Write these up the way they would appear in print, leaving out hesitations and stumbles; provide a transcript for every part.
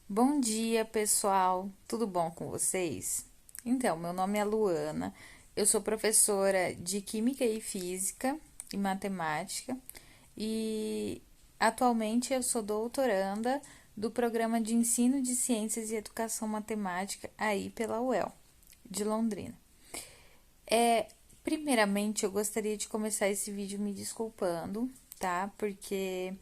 Bom dia, pessoal. Tudo bom com vocês? Então, meu nome é Luana. Eu sou professora de Química e Física e Matemática e atualmente eu sou doutoranda do Programa de Ensino de Ciências e Educação Matemática aí pela UEL de Londrina. É, primeiramente, eu gostaria de começar esse vídeo me desculpando, tá? Porque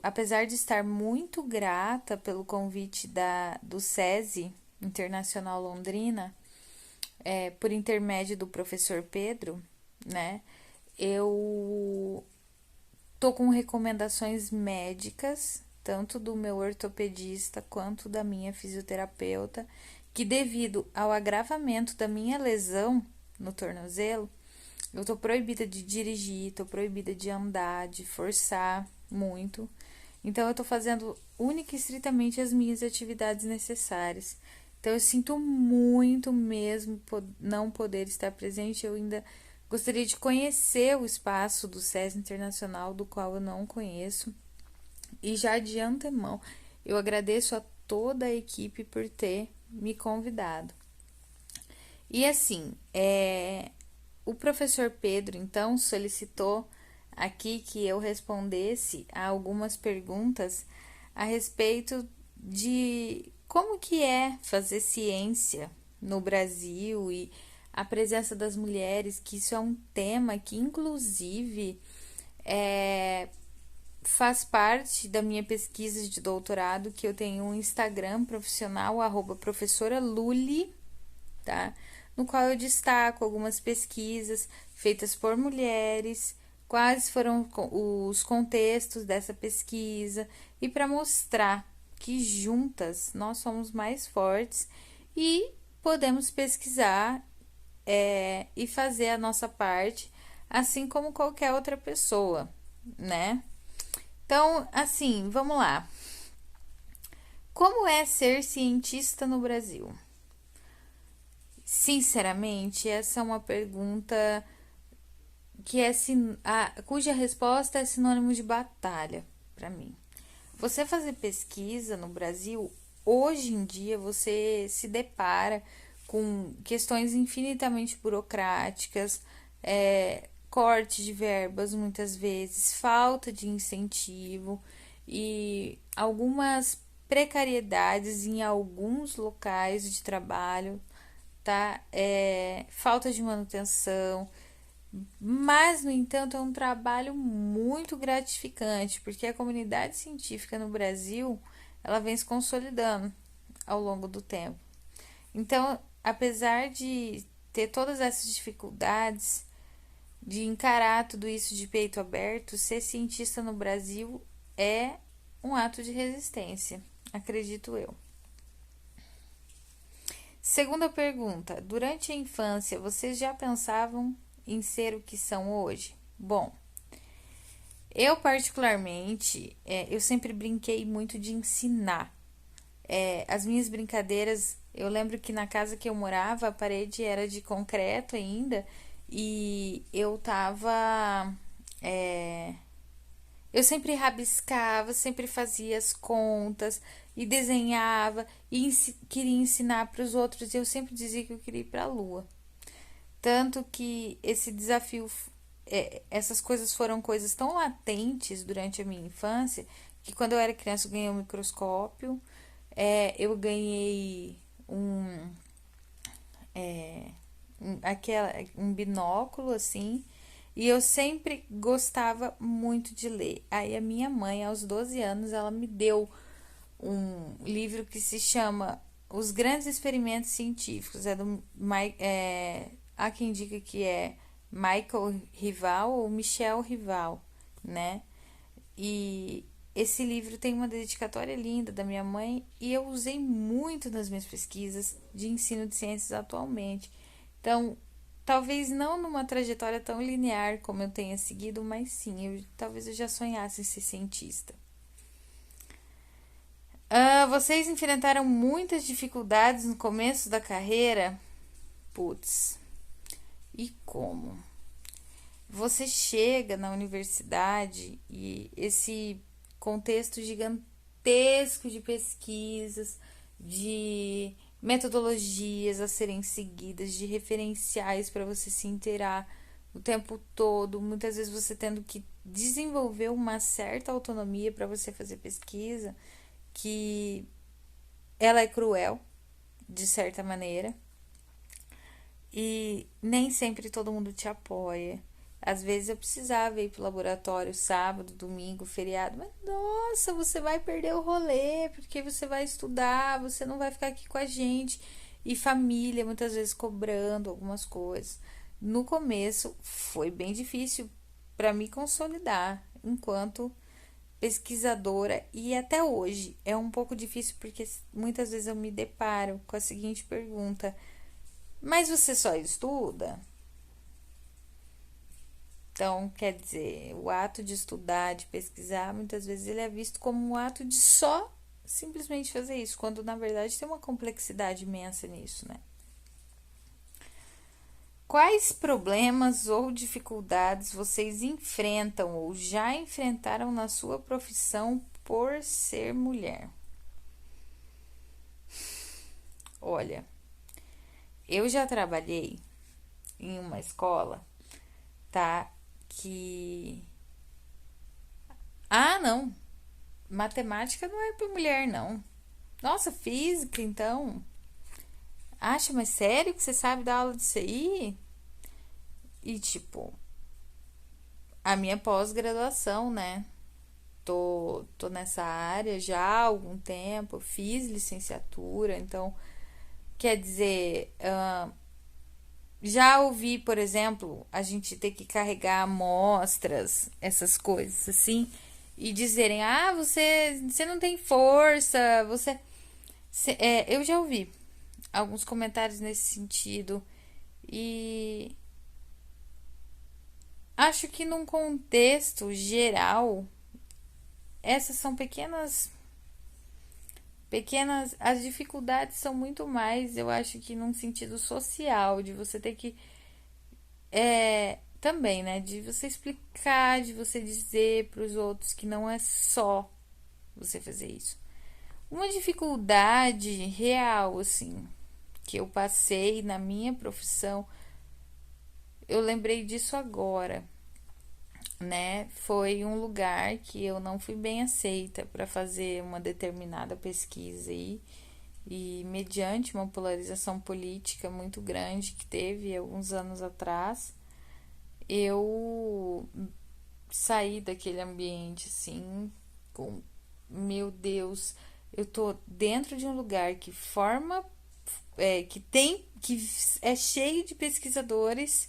apesar de estar muito grata pelo convite do SESI Internacional Londrina, por intermédio do professor Pedro, né? Eu tô com recomendações médicas, tanto do meu ortopedista quanto da minha fisioterapeuta, que devido ao agravamento da minha lesão no tornozelo, eu tô proibida de dirigir, tô proibida de andar, de forçar muito. Então eu tô fazendo única e estritamente as minhas atividades necessárias. Então eu sinto muito mesmo não poder estar presente. Eu ainda gostaria de conhecer o espaço do SESI Internacional, do qual eu não conheço. E já de antemão, eu agradeço a toda a equipe por ter me convidado. E assim, o professor Pedro, então, solicitou aqui que eu respondesse a algumas perguntas a respeito de como que é fazer ciência no Brasil e a presença das mulheres, que isso é um tema que, inclusive, é, faz parte da minha pesquisa de doutorado, que eu tenho um Instagram profissional, professora Luli, tá? No qual eu destaco algumas pesquisas feitas por mulheres, quais foram os contextos dessa pesquisa e para mostrar que juntas nós somos mais fortes e podemos pesquisar e fazer a nossa parte, assim como qualquer outra pessoa, né? Então, assim, vamos lá. Como é ser cientista no Brasil? Sinceramente, essa é uma pergunta cuja resposta é sinônimo de batalha para mim. Você fazer pesquisa no Brasil, hoje em dia, você se depara com questões infinitamente burocráticas, corte de verbas muitas vezes, falta de incentivo e algumas precariedades em alguns locais de trabalho, tá? Falta de manutenção, mas, no entanto, é um trabalho muito gratificante, porque a comunidade científica no Brasil, ela vem se consolidando ao longo do tempo. Então, apesar de ter todas essas dificuldades, de encarar tudo isso de peito aberto, ser cientista no Brasil é um ato de resistência, acredito eu. Segunda pergunta: durante a infância, vocês já pensavam em ser o que são hoje? Bom, eu particularmente, eu sempre brinquei muito de ensinar. As minhas brincadeiras, eu lembro que na casa que eu morava, a parede era de concreto ainda, e eu tava. é, eu sempre rabiscava, sempre fazia as contas e desenhava e queria ensinar para os outros. E eu sempre dizia que eu queria ir para a lua. Tanto que esse desafio, essas coisas foram coisas tão latentes durante a minha infância que quando eu era criança eu ganhei um microscópio, eu ganhei um, um binóculo assim, e eu sempre gostava muito de ler. Aí a minha mãe, aos 12 anos, ela me deu um livro que se chama Os Grandes Experimentos Científicos. Há quem diga que é Michael Rival ou Michel Rival, né? E esse livro tem uma dedicatória linda da minha mãe e eu usei muito nas minhas pesquisas de ensino de ciências atualmente. Então, talvez não numa trajetória tão linear como eu tenha seguido, mas sim, talvez eu já sonhasse em ser cientista. Vocês enfrentaram muitas dificuldades no começo da carreira? Putz, e como? Você chega na universidade e esse contexto gigantesco de pesquisas, de metodologias a serem seguidas, de referenciais para você se inteirar o tempo todo, muitas vezes você tendo que desenvolver uma certa autonomia para você fazer pesquisa, que ela é cruel, de certa maneira, e nem sempre todo mundo te apoia. Às vezes eu precisava ir pro laboratório sábado, domingo, feriado, mas nossa, você vai perder o rolê, porque você vai estudar, você não vai ficar aqui com a gente. E família, muitas vezes cobrando algumas coisas. No começo foi bem difícil para me consolidar enquanto pesquisadora, e até hoje é um pouco difícil porque muitas vezes eu me deparo com a seguinte pergunta: mas você só estuda? Então, quer dizer, o ato de estudar, de pesquisar, muitas vezes ele é visto como um ato de só simplesmente fazer isso, quando na verdade tem uma complexidade imensa nisso, né? Quais problemas ou dificuldades vocês enfrentam ou já enfrentaram na sua profissão por ser mulher? Olha, eu já trabalhei em uma escola, tá? Que. Ah, não! Matemática não é para mulher, não. Nossa, física, então. Acha, mas sério que você sabe dar aula disso aí? E tipo, a minha pós-graduação, né? Tô nessa área já há algum tempo, fiz licenciatura, então quer dizer, já ouvi, por exemplo, a gente ter que carregar amostras, essas coisas assim, e dizerem: ah, você não tem força, eu já ouvi alguns comentários nesse sentido, e acho que num contexto geral, essas são pequenas, as dificuldades são muito mais, eu acho que num sentido social, de você ter que também, né, de você explicar, de você dizer para os outros que não é só você fazer isso. Uma dificuldade real, assim, que eu passei na minha profissão, eu lembrei disso agora, né? Foi um lugar que eu não fui bem aceita para fazer uma determinada pesquisa aí, e mediante uma polarização política muito grande que teve alguns anos atrás, eu saí daquele ambiente assim, com meu Deus, eu tô dentro de um lugar que forma, que é cheio de pesquisadores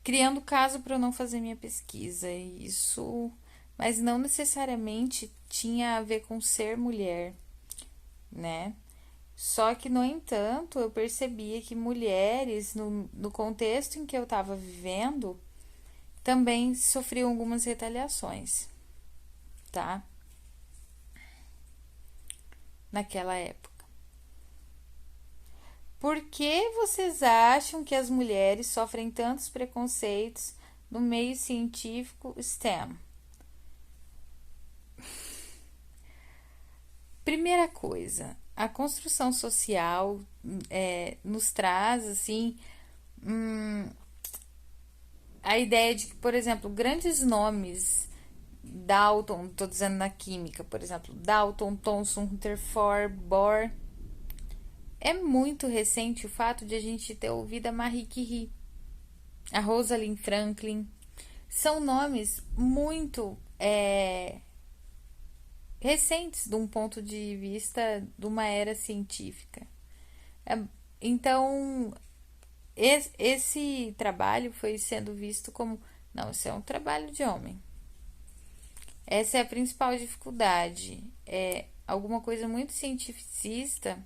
criando caso para eu não fazer minha pesquisa. E isso, mas não necessariamente tinha a ver com ser mulher, né? Só que, no entanto, eu percebia que mulheres, no contexto em que eu estava vivendo, também sofriam algumas retaliações, tá? Naquela época. Por que vocês acham que as mulheres sofrem tantos preconceitos no meio científico STEM? Primeira coisa, a construção social nos traz assim a ideia de que, por exemplo, grandes nomes, Dalton, estou dizendo na química, por exemplo, Dalton, Thomson, Rutherford, Bohr. É muito recente o fato de a gente ter ouvido a Marie Curie, a Rosalind Franklin. São nomes muito recentes de um ponto de vista de uma era científica. Então, esse trabalho foi sendo visto como: não, isso é um trabalho de homem. Essa é a principal dificuldade. É alguma coisa muito cientificista.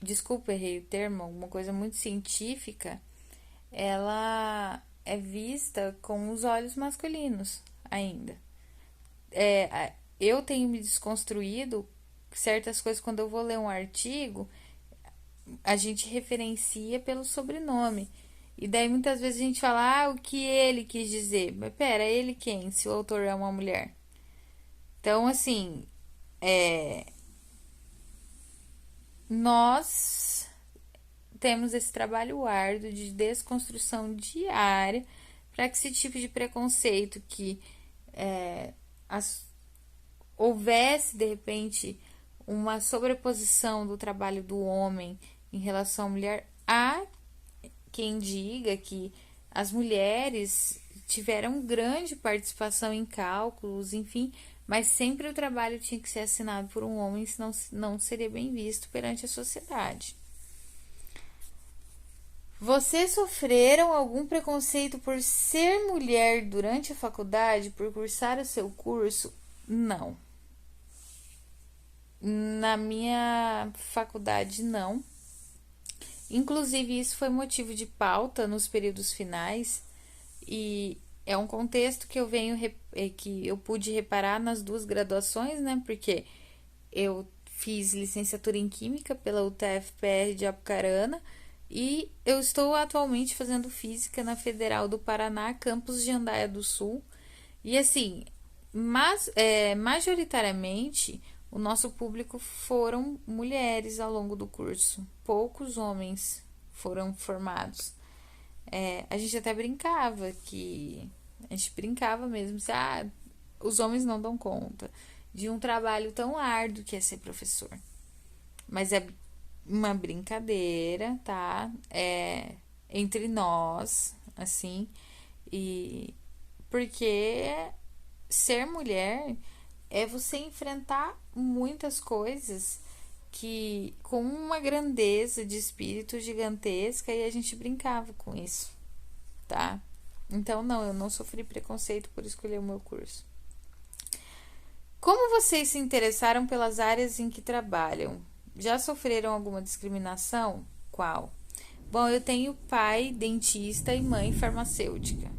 Desculpa, errei o termo. Alguma coisa muito científica. Ela é vista com os olhos masculinos ainda. Eu tenho me desconstruído certas coisas. Quando eu vou ler um artigo, a gente referencia pelo sobrenome. E daí muitas vezes a gente fala, o que ele quis dizer? Mas pera, ele quem? Se o autor é uma mulher. Então, assim, nós temos esse trabalho árduo de desconstrução diária para que esse tipo de preconceito que as, houvesse de repente uma sobreposição do trabalho do homem em relação à mulher, há quem diga que as mulheres tiveram grande participação em cálculos, enfim, mas sempre o trabalho tinha que ser assinado por um homem, senão não seria bem visto perante a sociedade. Vocês sofreram algum preconceito por ser mulher durante a faculdade, por cursar o seu curso? Não. Na minha faculdade, não. Inclusive, isso foi motivo de pauta nos períodos finais e é um contexto que eu venho que eu pude reparar nas duas graduações, né? Porque eu fiz licenciatura em Química pela UTF-PR de Apucarana e eu estou atualmente fazendo Física na Federal do Paraná, campus de Jandaia do Sul. E assim, majoritariamente, o nosso público foram mulheres ao longo do curso. Poucos homens foram formados. A gente até brincava que... A gente brincava mesmo, se, os homens não dão conta de um trabalho tão árduo que é ser professor. Mas é uma brincadeira, tá? Entre nós, assim, e porque ser mulher é você enfrentar muitas coisas que com uma grandeza de espírito gigantesca e a gente brincava com isso, tá? Então não, eu não sofri preconceito por escolher o meu curso. Como vocês se interessaram pelas áreas em que trabalham? Já sofreram alguma discriminação? Qual? Bom, eu tenho pai dentista e mãe farmacêutica.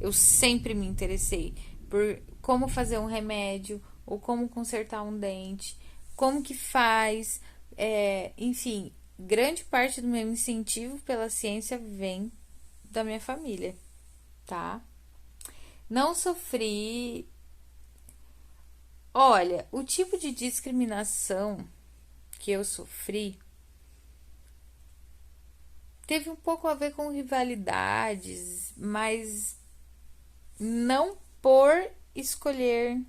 Eu sempre me interessei por como fazer um remédio ou como consertar um dente, como que faz, enfim, grande parte do meu incentivo pela ciência vem da minha família, tá? Não sofri. Olha, o tipo de discriminação que eu sofri teve um pouco a ver com rivalidades, mas não por escolher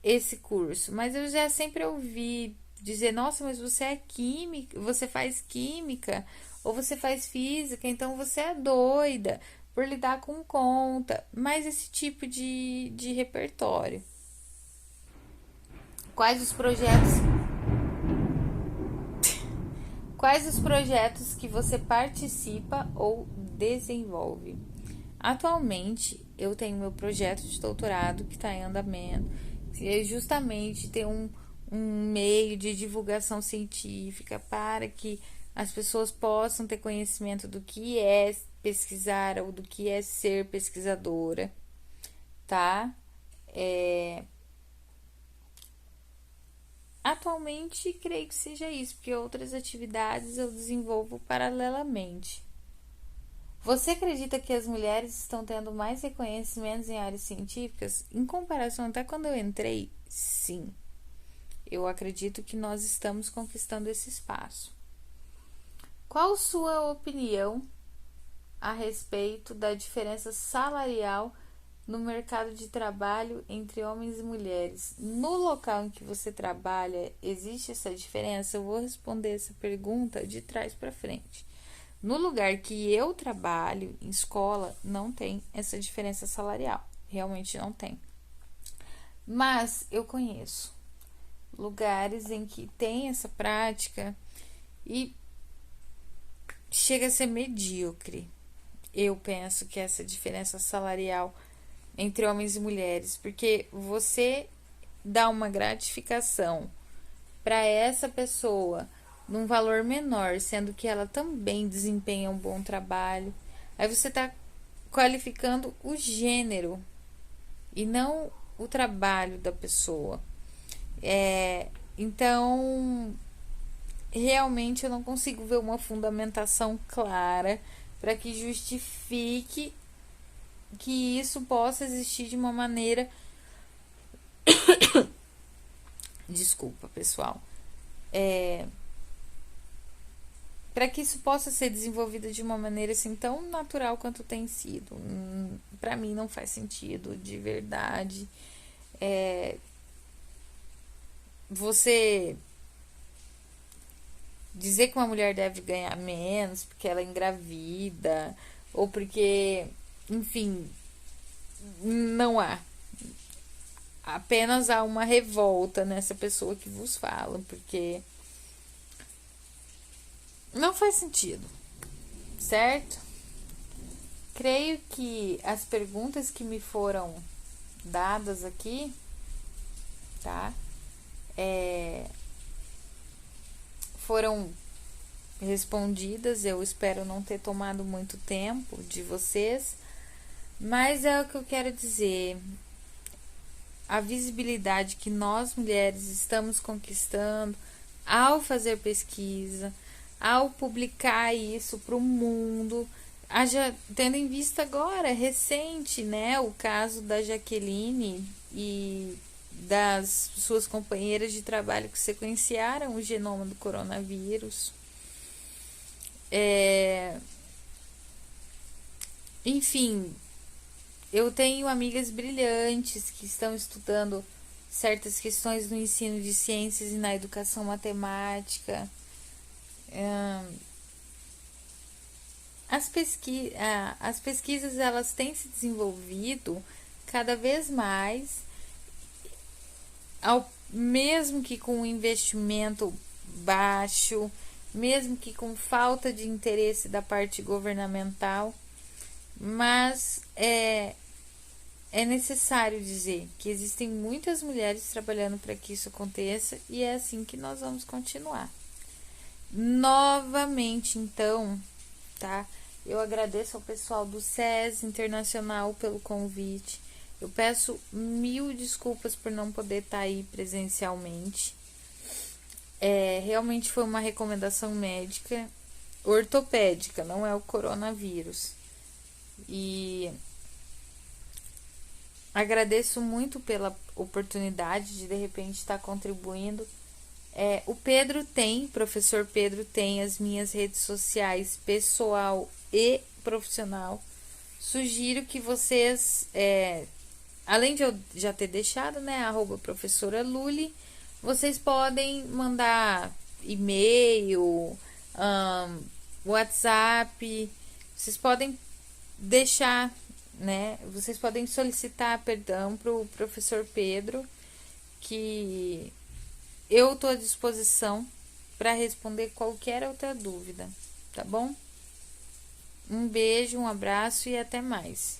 esse curso, mas eu já sempre ouvi dizer, nossa, mas você é química, você faz química ou você faz física, então você é doida por lidar com conta, mas esse tipo de repertório. Quais os projetos Quais os projetos que você participa ou desenvolve? Atualmente, eu tenho meu projeto de doutorado que está em andamento, que é justamente ter um meio de divulgação científica para que as pessoas possam ter conhecimento do que é pesquisar ou do que é ser pesquisadora, tá? Atualmente, creio que seja isso, porque outras atividades eu desenvolvo paralelamente. Você acredita que as mulheres estão tendo mais reconhecimentos em áreas científicas? Em comparação até quando eu entrei, sim. Eu acredito que nós estamos conquistando esse espaço. Qual sua opinião a respeito da diferença salarial no mercado de trabalho entre homens e mulheres? No local em que você trabalha, existe essa diferença? Eu vou responder essa pergunta de trás para frente. No lugar que eu trabalho, em escola, não tem essa diferença salarial. Realmente não tem. Mas eu conheço lugares em que tem essa prática e chega a ser medíocre. Eu penso que essa diferença salarial entre homens e mulheres, porque você dá uma gratificação para essa pessoa num valor menor, sendo que ela também desempenha um bom trabalho. Aí você está qualificando o gênero e não o trabalho da pessoa. Então, realmente eu não consigo ver uma fundamentação clara para que justifique que isso possa existir de uma maneira. Desculpa, pessoal. Para que isso possa ser desenvolvido de uma maneira assim tão natural quanto tem sido. Para mim não faz sentido, de verdade. Você dizer que uma mulher deve ganhar menos porque ela é engravida ou porque, enfim, não há. Apenas há uma revolta nessa pessoa que vos fala, porque não faz sentido, certo? Creio que as perguntas que me foram dadas aqui, tá? Foram respondidas. Eu espero não ter tomado muito tempo de vocês, mas é o que eu quero dizer. A visibilidade que nós mulheres estamos conquistando ao fazer pesquisa, ao publicar isso para o mundo, tendo em vista agora, recente, né, o caso da Jaqueline e das suas companheiras de trabalho que sequenciaram o genoma do coronavírus. Enfim, eu tenho amigas brilhantes que estão estudando certas questões no ensino de ciências e na educação matemática. As pesquisas elas têm se desenvolvido cada vez mais, mesmo que com um investimento baixo, mesmo que com falta de interesse da parte governamental, mas é necessário dizer que existem muitas mulheres trabalhando para que isso aconteça e é assim que nós vamos continuar. Novamente, então, tá? Eu agradeço ao pessoal do SES Internacional pelo convite. Eu peço 1000 desculpas por não poder estar aí presencialmente. Realmente foi uma recomendação médica ortopédica, não é o coronavírus. E agradeço muito pela oportunidade de repente estar contribuindo. O professor Pedro tem as minhas redes sociais pessoal e profissional. Sugiro que vocês, além de eu já ter deixado, né, @professora Luli, vocês podem mandar e-mail, WhatsApp, vocês podem deixar, né, vocês podem solicitar perdão para o professor Pedro, que eu estou à disposição para responder qualquer outra dúvida, tá bom? Um beijo, um abraço e até mais.